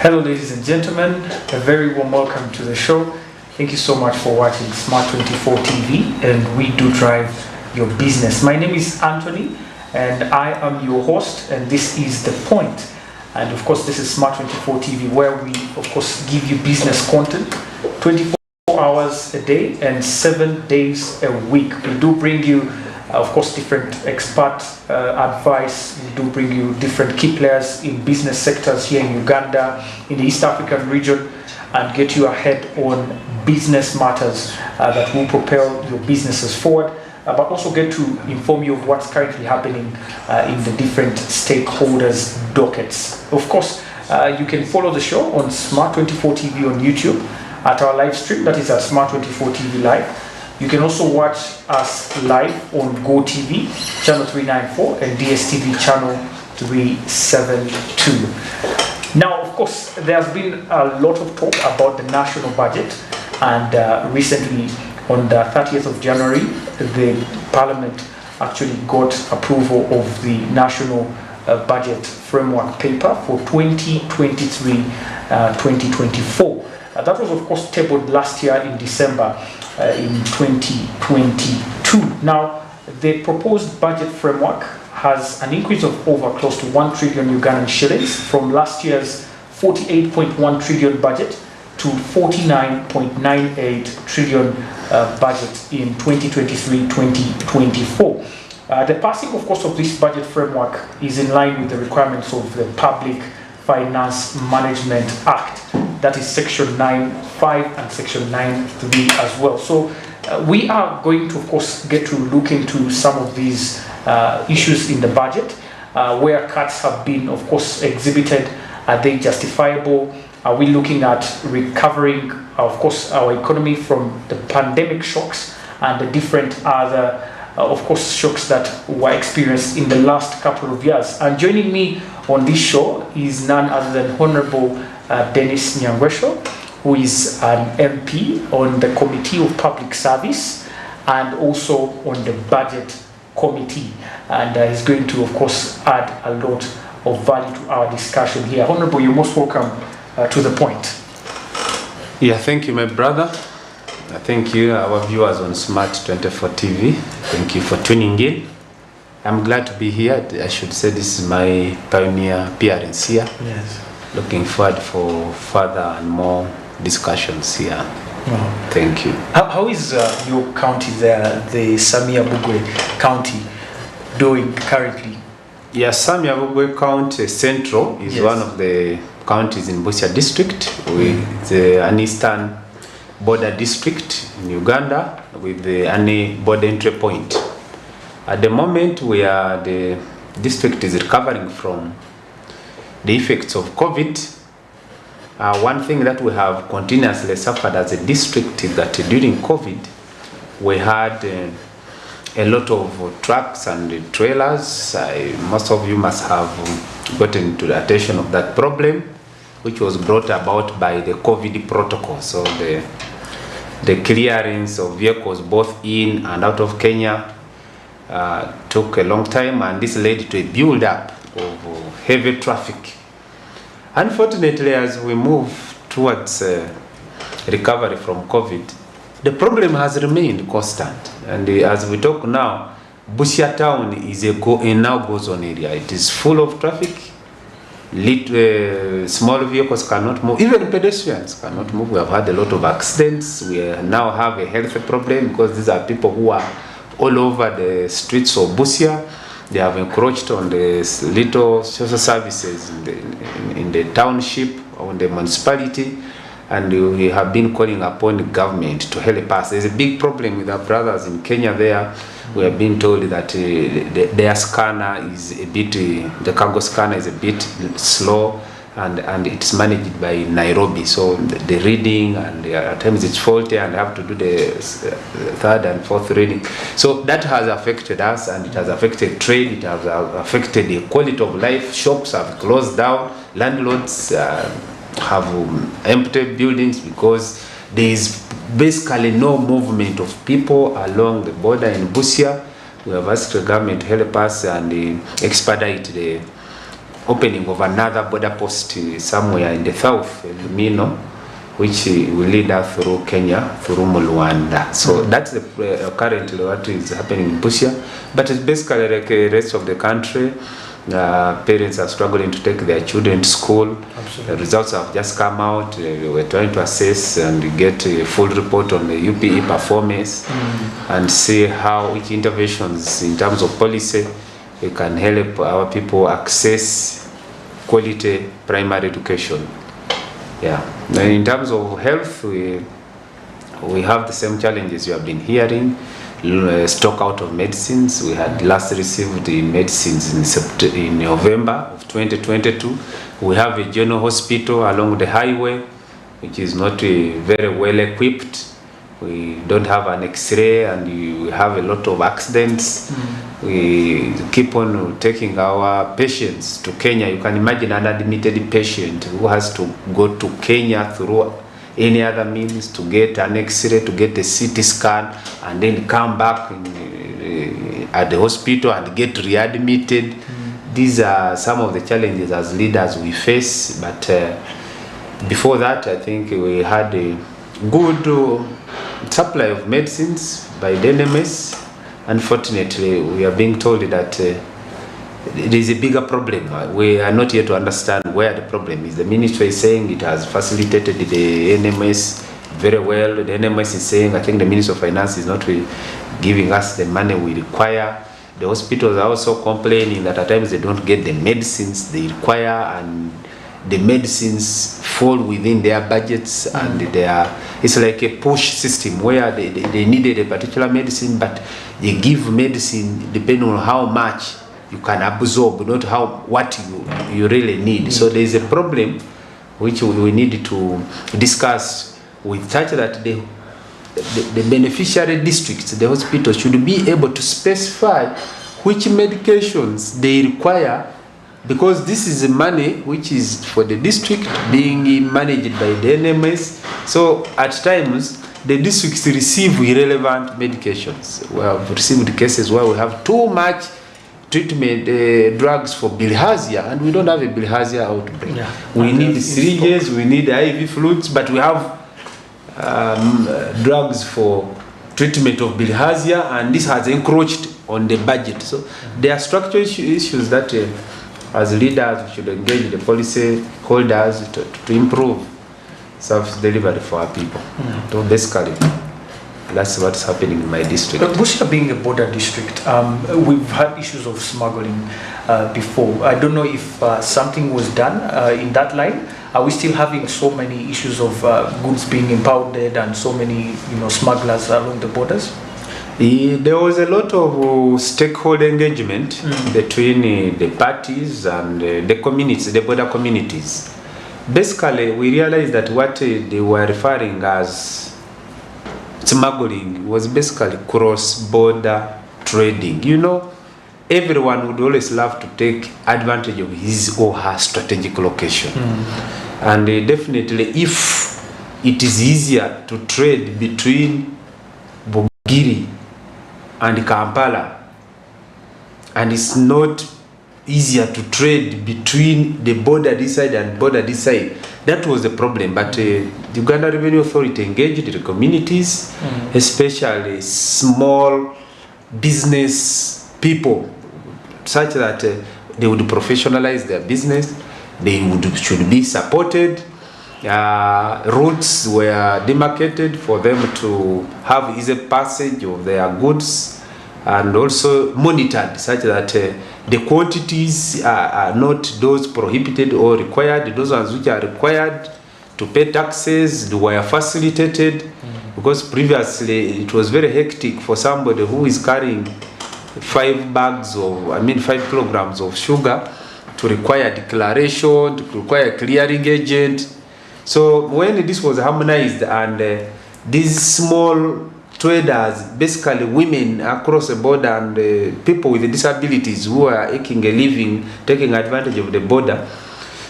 Hello ladies and gentlemen, a very warm welcome to the show. Thank you so much for watching Smart24 TV, and we do drive your business. My name is Anthony and I am your host, and this is The Point. And of course this is Smart24 TV, where we of course give you business content 24 hours a day and 7 days a week. We do bring you of course different expert advice. We do bring you different key players in business sectors here in Uganda, in the East African region, and get you ahead on business matters that will propel your businesses forward, but also get to inform you of what's currently happening in the different stakeholders' dockets. Of course, you can follow the show on Smart24 TV on YouTube at our live stream, that is at Smart24 TV Live. You can also watch us live on GOTV channel 394 and DSTV channel 372. Now, of course, there has been a lot of talk about the national budget, and recently on the 30th of January, the Parliament actually got approval of the national budget framework paper for 2023-2024. That was of course tabled last year in December in 2022. Now, the proposed budget framework has an increase of over close to 1 trillion Ugandan shillings from last year's 48.1 trillion budget to 49.98 trillion budget in 2023-2024. The passing, of course, of this budget framework is in line with the requirements of the Public Finance Management Act, that is Section 9.5 and Section 9.3 as well. So we are going to, of course, get to look into some of these issues in the budget, where cuts have been, of course, exhibited. Are they justifiable? Are we looking at recovering, of course, our economy from the pandemic shocks and the different other, of course, shocks that were experienced in the last couple of years? And joining me on this show is none other than Honorable Dennis Nyangwesho, who is an MP on the Committee of Public Service and also on the Budget Committee, and is going to, of course, add a lot of value to our discussion here. Honorable, you're most welcome to The Point. Yeah, thank you, my brother. Thank you, our viewers on Smart24 TV. Thank you for tuning in. I'm glad to be here. I should say this is my pioneer appearance here. Yes. Looking forward for further and more discussions here. Wow. Thank you. How is your county there, the Samia Bugwe County, doing currently? Yeah, Samia Bugwe County Central is one of the counties in Busia district, with an eastern border district in Uganda with the Ani border entry point. At the moment, the district is recovering from the effects of COVID. One thing that we have continuously suffered as a district is that during COVID, we had a lot of trucks and trailers. Most of you must have gotten to the attention of that problem, which was brought about by the COVID protocol. So the clearance of vehicles both in and out of Kenya took a long time, and this led to a build-up of heavy traffic. Unfortunately, as we move towards recovery from COVID, the problem has remained constant. And as we talk now, Busia town is a now go-zone area. It is full of traffic. Small vehicles cannot move. Even pedestrians cannot move. We have had a lot of accidents. We now have a health problem because these are people who are all over the streets of Busia. They have encroached on the little social services in the township or in the municipality, and we have been calling upon the government to help us. There's a big problem with our brothers in Kenya there. We have been told that their scanner is a bit, the cargo scanner is a bit slow, and it's managed by Nairobi. So the reading, and at times it's faulty, and have to do the third and fourth reading. So that has affected us, and it has affected trade. It has affected the quality of life. Shops have closed down. Landlords have empty buildings because there is basically no movement of people along the border in Busia. We have asked the government to help us and expedite opening of another border post somewhere in the south, Mino, which will lead us through Kenya, through Rwanda. So that's the currently what is happening in Busia. But it's basically like the rest of the country. Parents are struggling to take their children to school. Absolutely. The results have just come out. We're trying to assess and get a full report on the UPE performance and see how each interventions in terms of policy we can help our people access quality primary education. Yeah. Now in terms of health, we have the same challenges you have been hearing. Stock out of medicines. We had last received the medicines in November of 2022. We have a general hospital along the highway, which is not very well equipped. We don't have an X-ray, and we have a lot of accidents. We keep on taking our patients to Kenya. You can imagine an admitted patient who has to go to Kenya through any other means to get an X-ray, to get a CT scan, and then come back at the hospital and get readmitted. These are some of the challenges as leaders we face. But before that, I think we had a good supply of medicines by the NMS. Unfortunately, we are being told that it is a bigger problem. We are not yet to understand where the problem is. The ministry is saying it has facilitated the NMS very well. The NMS is saying, I think the Ministry of Finance is not giving us the money we require. The hospitals are also complaining that at times they don't get the medicines they require, and the medicines fall within their budgets, and it's like a push system where they needed a particular medicine, but they give medicine depending on how much you can absorb, not what you really need. So there is a problem which we need to discuss with such that the beneficiary districts, the hospitals, should be able to specify which medications they require, because this is the money which is for the district being managed by the NMS. So at times the districts receive irrelevant medications. We have received cases where we have too much treatment drugs for bilharzia, and we don't have a bilharzia outbreak. Yeah. We need syringes, we need IV fluids, but we have drugs for treatment of bilharzia, and this has encroached on the budget. So there are structural issues that as leaders we should engage the policy holders to improve service delivery for our people. So basically that's what's happening in my district. Busia being a border district, we've had issues of smuggling before. I don't know if something was done in that line. Are we still having so many issues of goods being impounded and so many smugglers along the borders? There was a lot of stakeholder engagement between the parties and the communities, the border communities. Basically, we realized that what they were referring as smuggling was basically cross-border trading. Everyone would always love to take advantage of his or her strategic location. And definitely, if it is easier to trade between Bugiri and Kampala, and it's not easier to trade between the border this side and border this side, that was the problem. But the Uganda Revenue Authority engaged the communities, especially small business people, such that they would professionalize their business. They should be supported. Routes were demarcated for them to have easy passage of their goods, and also monitored such that the quantities are not those prohibited or required. Those ones which are required to pay taxes were facilitated, because previously it was very hectic for somebody who is carrying 5 kilograms of sugar to require declaration, to require clearing agent. So when this was harmonized, and these small traders, basically women across the border and people with disabilities who are making a living, taking advantage of the border,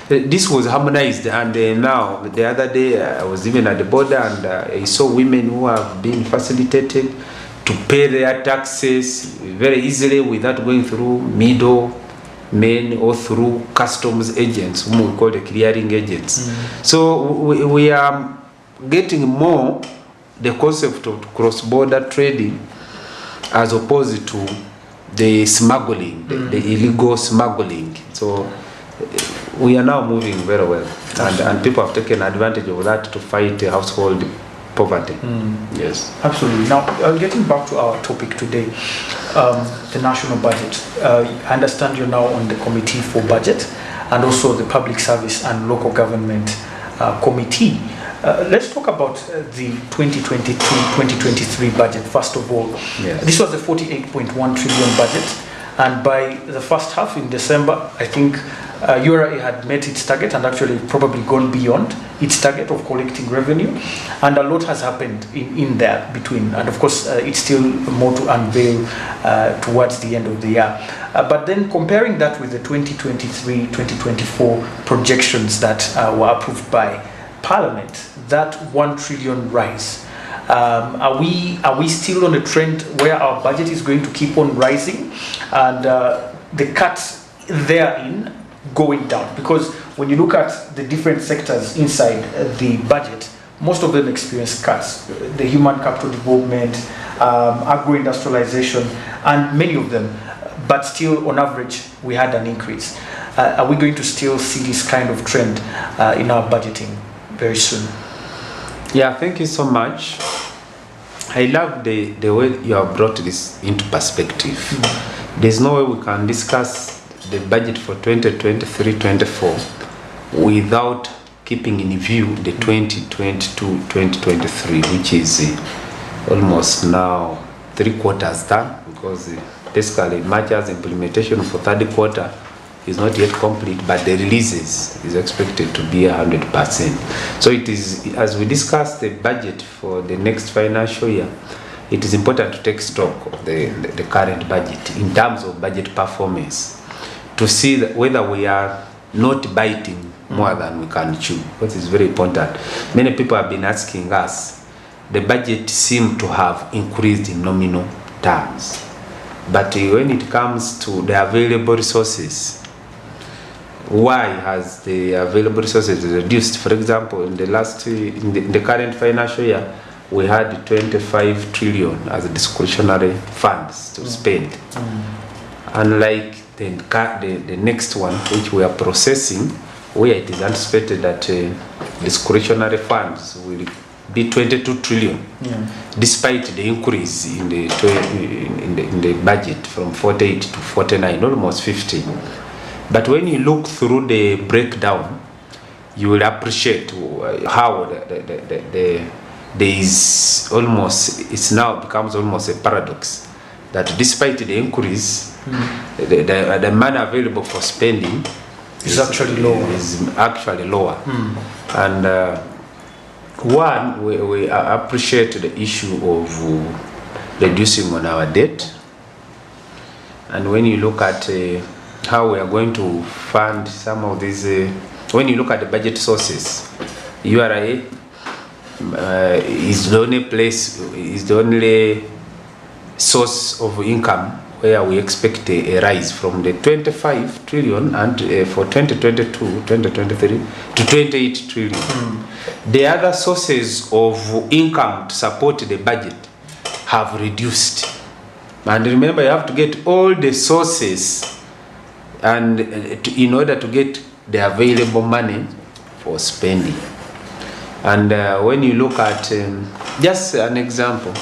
this was harmonized. And now, the other day, I was even at the border, and I saw women who have been facilitated to pay their taxes very easily without going through middle men or through customs agents, whom we call the clearing agents. So we are getting more the concept of cross-border trading as opposed to the smuggling, the illegal smuggling. So we are now moving very well, and people have taken advantage of that to fight household poverty. Yes, absolutely. Now, getting back to our topic today, the national budget. I understand you're now on the committee for budget and also the public service and local government committee. Let's talk about the 2022-2023 budget first of all. Yes. This was a 48.1 trillion budget, and by the first half in December, I think URA had met its target and actually probably gone beyond its target of collecting revenue, and a lot has happened in there between, and of course it's still more to unveil towards the end of the year. But then comparing that with the 2023-2024 projections that were approved by Parliament, that 1 trillion rise, are we still on a trend where our budget is going to keep on rising and the cuts therein going down? Because when you look at the different sectors inside the budget, most of them experience cuts. The human capital development, agro-industrialization, and many of them, but still on average we had an increase. Are we going to still see this kind of trend in our budgeting very soon? Yeah, thank you so much. I love the way you have brought this into perspective. There's no way we can discuss the budget for 2023-24 without keeping in view the 2022-2023, which is almost now 3 quarters done, because basically March's implementation for 3rd quarter is not yet complete, but the releases is expected to be 100%. So it is, as we discuss the budget for the next financial year, it is important to take stock of the current budget in terms of budget performance, to see that whether we are not biting more than we can chew. That is very important. Many people have been asking us, the budget seems to have increased in nominal terms, but when it comes to the available resources, why has the available resources reduced? For example, in the current financial year, we had 25 trillion as discretionary funds to spend. Unlike the next one, which we are processing, where it is anticipated that discretionary funds will be 22 trillion, despite the increase in the budget from 48 to 49, almost 50. But when you look through the breakdown, you will appreciate how there is almost, it's now becomes almost a paradox that despite the increase, the money available for spending is actually lower. And one, we appreciate the issue of reducing on our debt. And when you look at how we are going to fund some of these, when you look at the budget sources, URA is the only source of income where we expect a rise from the 25 trillion and for 2022-2023 to 28 trillion. The other sources of income to support the budget have reduced. And remember, you have to get all the sources and in order to get the available money for spending. And when you look at just an example,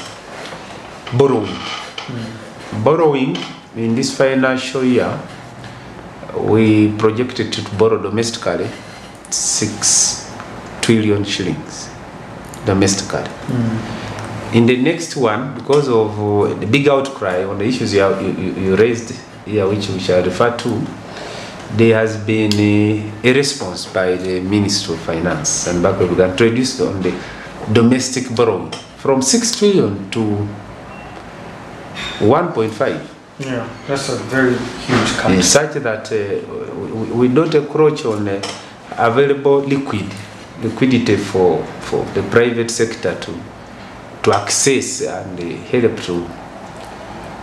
borrowing in this financial year, we projected to borrow domestically 6 trillion shillings domestically. In the next one, because of the big outcry on the issues you raised here, which we shall refer to, there has been a response by the Ministry of Finance and Bank of Uganda to reduce on the domestic borrowing from 6 trillion to 1.5. Yeah, that's a very huge cut. Such that we don't encroach on available liquidity for the private sector to access and help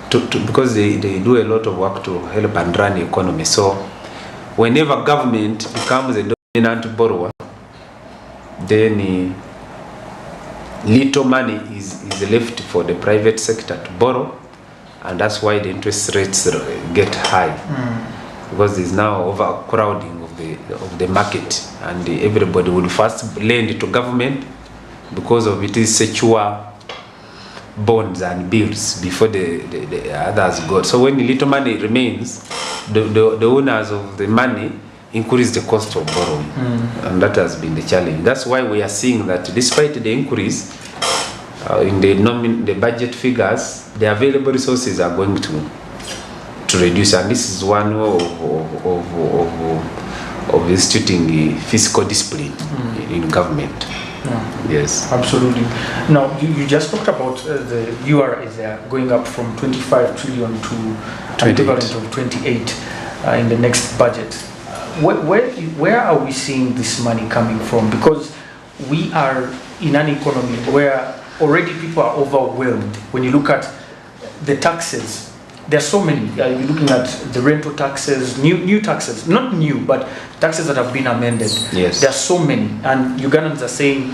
to because they do a lot of work to help and run the economy. So whenever government becomes a dominant borrower, then little money is left for the private sector to borrow, and that's why the interest rates get high, because there's now overcrowding of the market, and everybody will first lend to government because of it is secure bonds and bills before the others go. So when little money remains, the owners of the money increase the cost of borrowing, and that has been the challenge. That's why we are seeing that despite the increase in the budget figures, the available resources are going to reduce, and this is one of instituting fiscal discipline in government. Yes, absolutely. Now you just talked about the URAs there going up from 25 trillion to an equivalent of 28 in the next budget. Where are we seeing this money coming from? Because we are in an economy where already people are overwhelmed. When you look at the taxes, there are so many. You're looking at the rental taxes, new taxes, not new, but taxes that have been amended. Yes. There are so many, and Ugandans are saying,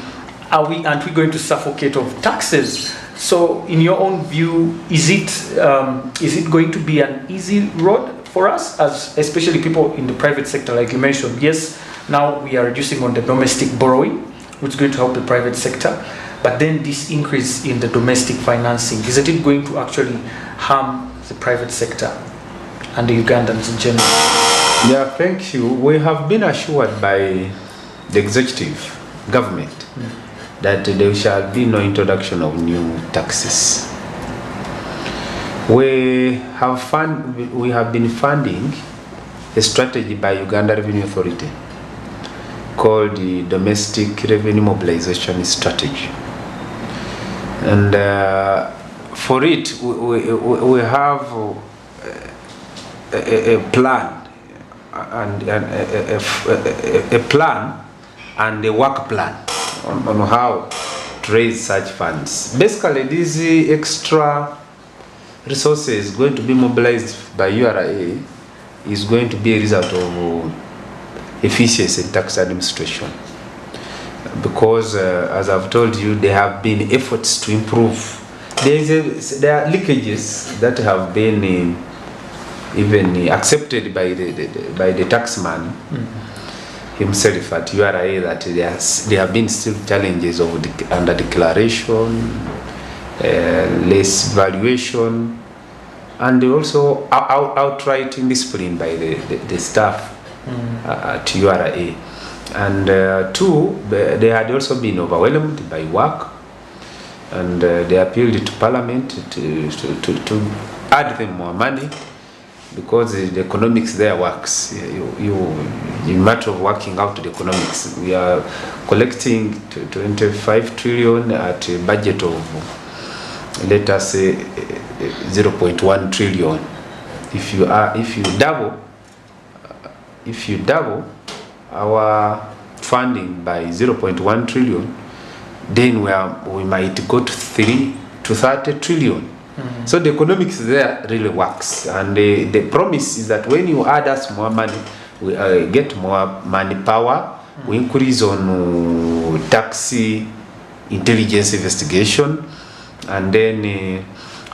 aren't we going to suffocate of taxes? So in your own view, is it going to be an easy road for us, as especially people in the private sector, like you mentioned? Yes, now we are reducing on the domestic borrowing, which is going to help the private sector, but then this increase in the domestic financing, isn't it going to actually harm the private sector and the Ugandans in general? Yeah, thank you. We have been assured by the executive government that there shall be no introduction of new taxes. We have been funding a strategy by Uganda Revenue Authority called the Domestic Revenue Mobilization Strategy, and for it we have a plan and a work plan on how to raise such funds. Basically, these extra resources going to be mobilized by URA is going to be a result of efficiency in tax administration, because as I've told you, there have been efforts to improve. There are leakages that have been even accepted by the taxman himself at URA, that there have been still challenges of under declaration, less valuation, and also outright indiscipline by the staff at URA. And two, they had also been overwhelmed by work, and they appealed to Parliament to add them more money, because the economics there works. In matter of working out the economics, we are collecting 25 trillion at a budget of, let us say, 0.1 trillion. If you double our funding by 0.1 trillion, then we might go to 30 trillion. So the economics there really works, and the promise is that when you add us more money, we get more money power. We increase on tax intelligence investigation, and then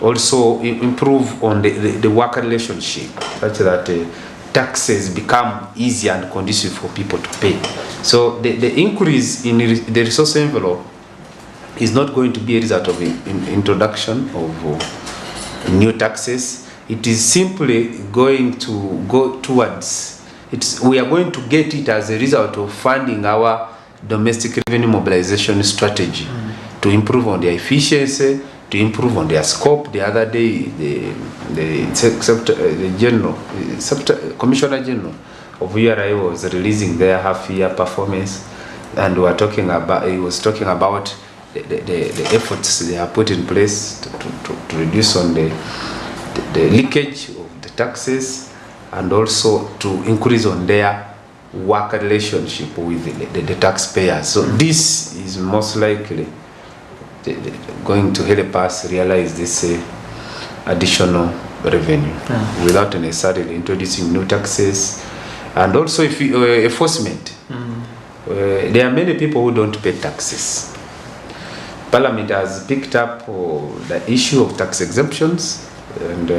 also improve on the work relationship, such that taxes become easier and conducive for people to pay. So the increase in the resource envelope is not going to be a result of introduction of new taxes. It is simply going to go towards, we are going to get it as a result of funding our domestic revenue mobilization strategy to improve on their efficiency, to improve on their scope. The other day, the Commissioner General of URA was releasing their half-year performance, and he was talking about the efforts they have put in place to reduce on the leakage of the taxes, and also to increase on their work relationship with the taxpayers. So this is most likely going to help us realize this additional revenue without necessarily introducing new taxes. And also if enforcement. There are many people who don't pay taxes. Parliament has picked up the issue of tax exemptions, and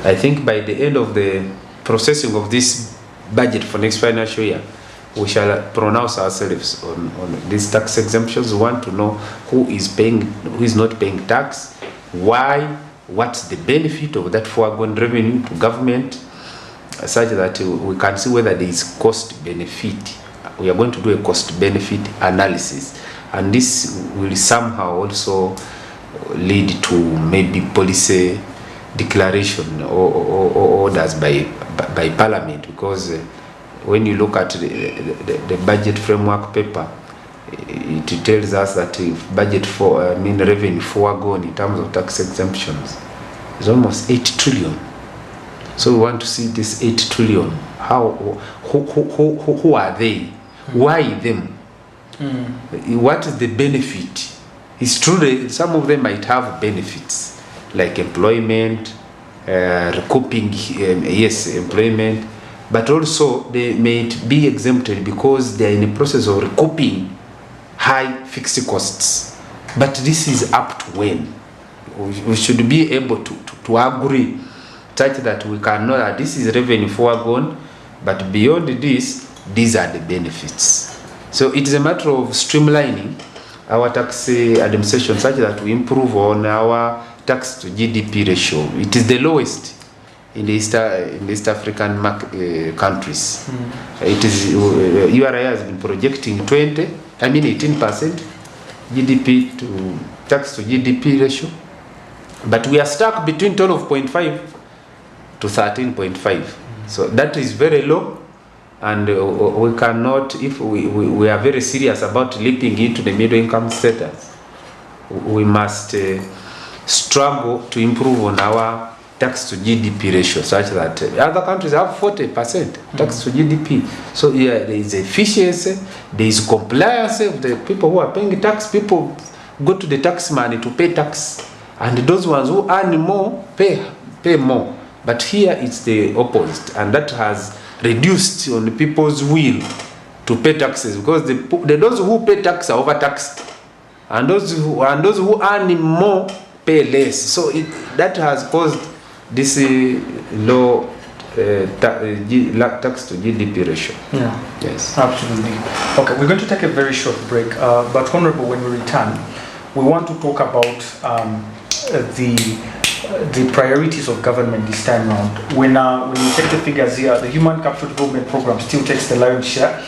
I think by the end of the processing of this budget for next financial year, we shall pronounce ourselves on these tax exemptions. We want to know who is paying, who is not paying tax, why, what's the benefit of that foregone revenue to government, such that we can see whether there is cost benefit. We are going to do a cost benefit analysis, and this will somehow also lead to maybe policy declaration or orders by Parliament, because when you look at the budget framework paper, it tells us that if budget for revenue foregone in terms of tax exemptions is almost 8 trillion. So we want to see this 8 trillion. How? Who are they? Why them? What is the benefit? It's true that some of them might have benefits like employment, recouping, employment, but also they may be exempted because they are in the process of recouping high fixed costs. But this is up to when. We should be able to agree such that we can know that this is revenue foregone, but beyond this, these are the benefits. So it is a matter of streamlining our tax administration such that we improve on our tax to GDP ratio. It is the lowest in the East African countries. It is URI has been projecting 18% GDP to tax to GDP ratio, but we are stuck between 12.5 to 13.5. So that is very low, and we cannot, if we are very serious about leaping into the middle income status, we must struggle to improve on our tax to GDP ratio such that other countries have 40% tax to GDP. So yeah, there is efficiency, there is compliance of the people who are paying tax. People go to the tax money to pay tax, and those ones who earn more pay more. But here it's the opposite, and that has reduced on the people's will to pay taxes, because those who pay tax are overtaxed, and those who earn more pay less. So that has caused this low tax to GDP ratio. Yeah. Yes. Absolutely. Okay, we're going to take a very short break, but Honorable, when we return, we want to talk about the priorities of government this time around. When you take the figures here, the Human Capital Development Program still takes the lion's share.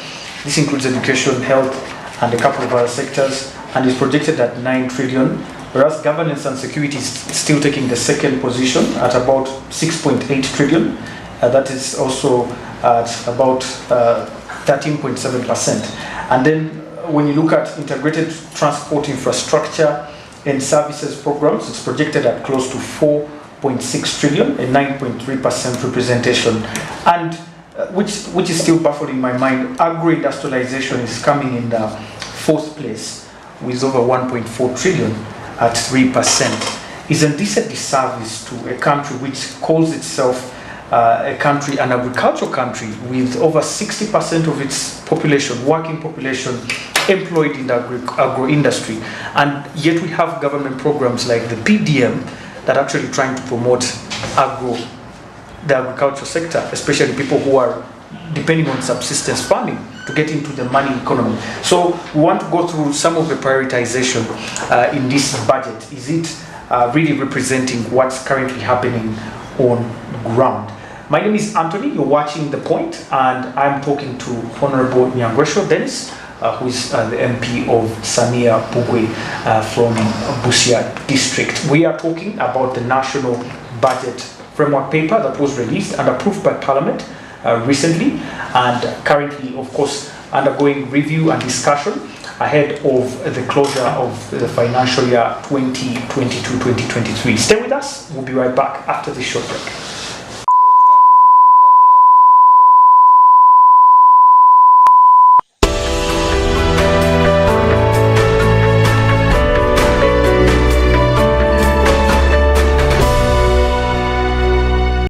This includes education, health, and a couple of other sectors, and is projected at 9 trillion, whereas governance and security is still taking the second position at about 6.8 trillion. That is also at about 13.7%. And then when you look at integrated transport infrastructure and services programs, it's projected at close to 4.6 trillion, a 9.3% representation. And which is still baffling my mind, agro-industrialization is coming in the fourth place with over 1.4 trillion at 3%. Isn't this a disservice to a country which calls itself a country, an agricultural country, with over 60% of its population, working population, employed in the agro-industry, and yet we have government programs like the PDM that are actually trying to promote the agricultural sector, especially people who are depending on subsistence farming to get into the money economy. So we want to go through some of the prioritization in this budget. Is it really representing what's currently happening on ground? My name is Anthony, you're watching The Point, and I'm talking to Honorable Nyangresho Dennis, who is the MP of Samia Pugwe from Busia District. We are talking about the National Budget Framework Paper that was released and approved by Parliament recently, and currently, of course, undergoing review and discussion ahead of the closure of the financial year 2022-2023. Stay with us. We'll be right back after this short break.